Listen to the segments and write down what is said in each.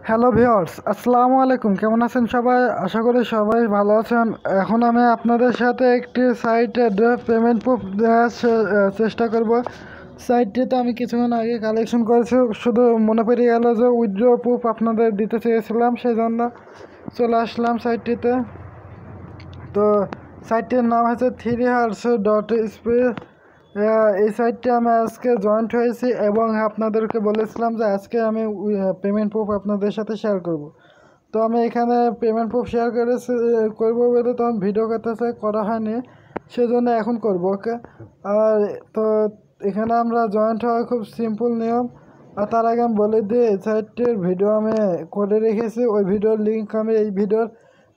Hello viewers, আসসালামু আলাইকুম। কেমন আছেন সবাই? আশা করি সবাই ভালো আছেন। এখন আমি আপনাদের সাথে একটি সাইটে পেমেন্ট প্রুফ দেওয়ার চেষ্টা করব। সাইটটিতে আমি কিছুক্ষণ আগে কালেকশন করেছি, শুধু মনে পড়ে গেল যে উইথড্র প্রুফ আপনাদের দিতে চেয়েছিলাম, সেই জন্য চলে আসলাম সাইটটিতে। তো সাইটটির নাম হচ্ছে 3hours.sp। এই সাইটটি আমি আজকে জয়েন্ট হয়েছি এবং আপনাদেরকে বলেছিলাম যে আজকে আমি পেমেন্ট প্রুফ আপনাদের সাথে শেয়ার করব। তো আমি এখানে পেমেন্ট প্রুফ শেয়ার করবো বলে তখন ভিডিও করতেছে করা হয়নি, সেজন্য এখন করব। ওকে। আর তো এখানে আমরা জয়েন্ট হওয়া খুব সিম্পল নিয়ম। আর তার আগে আমি বলে দিই, এই সাইটটির ভিডিও আমি করে রেখেছি, ওই ভিডিওর লিঙ্ক আমি এই ভিডিওর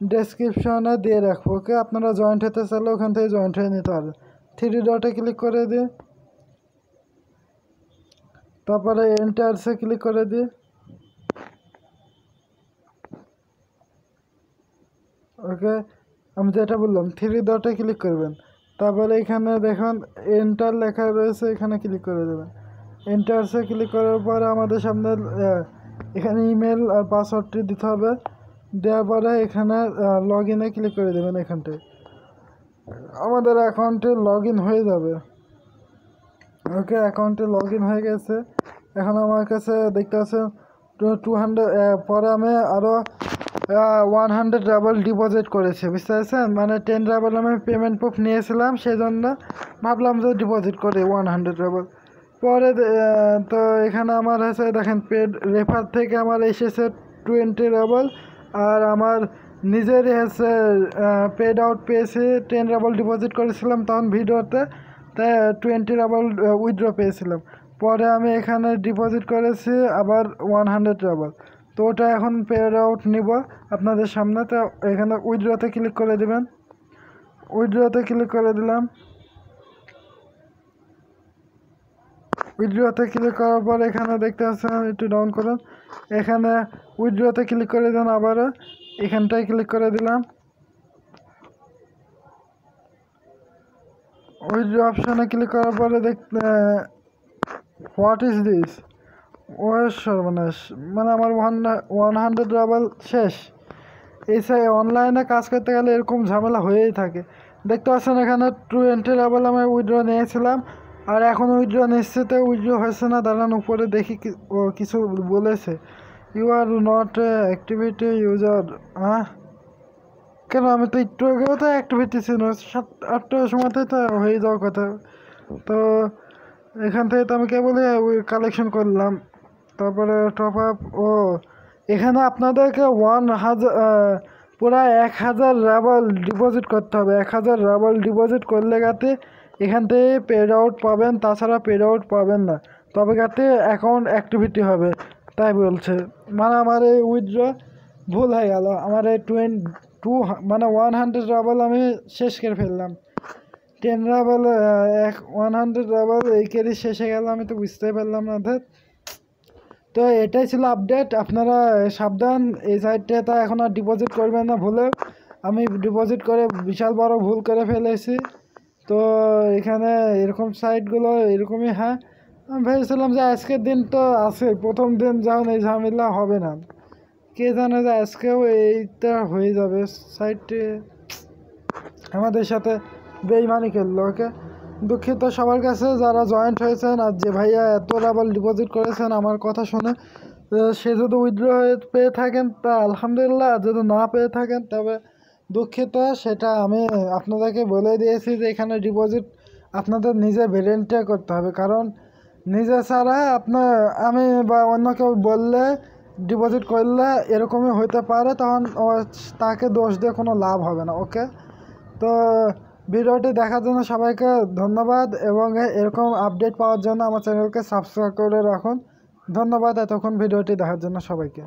ডেসক্রিপশনে দিয়ে রাখবো। ওকে, আপনারা জয়েন্ট হতে চাইলে ওখান থেকে জয়েন্ট হয়ে নিতে হবে। 3 ডটে ক্লিক করে দিই, তারপরে এন্টারসে ক্লিক করে দিই। ওকে, আমি যেটা বললাম 3 ডটে ক্লিক করবেন, তারপরে এখানে দেখুন এন্টার লেখা রয়েছে, এখানে ক্লিক করে দেবেন। এন্টারসে ক্লিক করার পরে আমাদের সামনে এখানে ইমেল আর পাসওয়ার্ডটি দিতে হবে। দেওয়ার পরে এখানে লগ ইনে ক্লিক করে দেবেন। এখানটায় আমাদের অ্যাকাউন্টে লগ ইন হয়ে যাবে। ওকে, অ্যাকাউন্টে লগ ইন হয়ে গেছে। এখন আমার কাছে দেখতে পাচ্ছেন 200, পরে আমি আরও 100 রাবল ডিপোজিট করেছি, বুঝতে পারছেন? মানে 10 রাবল আমি পেমেন্ট প্রুফ নিয়েছিলাম, সেই জন্য ভাবলাম যে ডিপোজিট করি 100 রাবল। পরে তো এখানে আমার হচ্ছে দেখেন পেড রেফার থেকে আমার এসেছে 20 রাবল। আর আমার নিজেরই হচ্ছে পেড আউট পেয়েছি, 10 রাবল ডিপোজিট করেছিলাম তখন ভিডিওতে, তাই 20 রাবল উইথড্র পেয়েছিলাম। পরে আমি এখানে ডিপোজিট করেছি আবার 100 রাবল। তো ওটা এখন পেড আউট নিব আপনাদের সামনে। তো এখানে উইথড্রতে ক্লিক করে দিবেন। উইথড্রতে ক্লিক করে দিলাম। উইথড্রতে ক্লিক করার পর এখানে দেখতে পাচ্ছেন, একটু ডাউন করুন, এখানে উইথড্রতে ক্লিক করে দেন। আবারও এখানটায় ক্লিক করে দিলাম। উইথড্র অপশানে ক্লিক করার পরে হোয়াট ইজ দিস, ও সর্বনাশ, মানে আমার 100 রাবল শেষ। এই অনলাইনে কাজ করতে গেলে এরকম ঝামেলা হয়েই থাকে। দেখতে পাচ্ছেন এখানে 20 রাবল আমি উইথড্র নিয়েছিলাম, আর এখন উইথড্র নিশ্চিত উইথড্র হয়েছে না। দাঁড়ান উপরে দেখি ও কিছু বলেছে, you are not activity user. হ্যাঁ, কেন? আমি তো একটু আগেও তো অ্যাক্টিভিটি ছিল, 7-8টার সময়তে তো হয়ে যাওয়ার কথা। তো এখান থেকে তো আমি কেবলই কালেকশন করলাম। তারপরে টপ আপ, ও এখানে আপনাদেরকে 1000 পুরা 1000 রাবল ডিপোজিট করতে হবে। 1000 রাবল ডিপোজিট করলে গাতে এখান থেকে পেড আউট পাবেন, তাছাড়া পেড আউট পাবেন না। তবে গাতে অ্যাকাউন্ট অ্যাক্টিভিটি হবে, তাই বলছে। মানে আমার এই উইথড্র ভুল হয়ে গেল। আমার এই 100 রাবল আমি শেষ করে ফেললাম। 10 রাবল 100 রাবল এই কেরি শেষে গেল, আমি তো বুঝতেই পারলাম না। তো এটাই ছিল আপডেট। আপনারা সাবধান, এই সাইটটা তো এখন আর ডিপোজিট করবেন না ভুলেও। আমি ডিপোজিট করে বিশাল বড় ভুল করে ফেলেছি। তো এখানে এরকম সাইটগুলো এরকমই। হ্যাঁ, আমি ভেবেছিলাম যে আজকের দিন তো আছে, প্রথম দিন যখন এই ঝামেলা হবে না, কে জানে যে আজকেও এইটা হয়ে যাবে। সাইটটি আমাদের সাথে বেইমানি করলো। ওকে, দুঃখিত সবার কাছে যারা জয়েন্ট হয়েছেন, আর যে ভাইয়া এত রাবল ডিপোজিট করেছেন আমার কথা শুনে। সে যদি উইথড্র হয়ে পেয়ে থাকেন তা আলহামদুলিল্লাহ, আর যদি না পেয়ে থাকেন তবে দুঃখিত। সেটা আমি আপনাদেরকে বলে দিয়েছি যে এখানে ডিপোজিট আপনাদের নিজে ভেরিয়েন্টে করতে হবে, কারণ নিজে ছাড়া আপনার আমি বা অন্য কেউ বললে ডিপোজিট করলে এরকমই হতে পারে, তখন তাকে দোষ দিয়ে কোনো লাভ হবে না। ওকে, তো ভিডিওটি দেখার জন্য সবাইকে ধন্যবাদ, এবং এরকম আপডেট পাওয়ার জন্য আমার চ্যানেলকে সাবস্ক্রাইব করে রাখুন। ধন্যবাদ এতক্ষণ ভিডিওটি দেখার জন্য সবাইকে।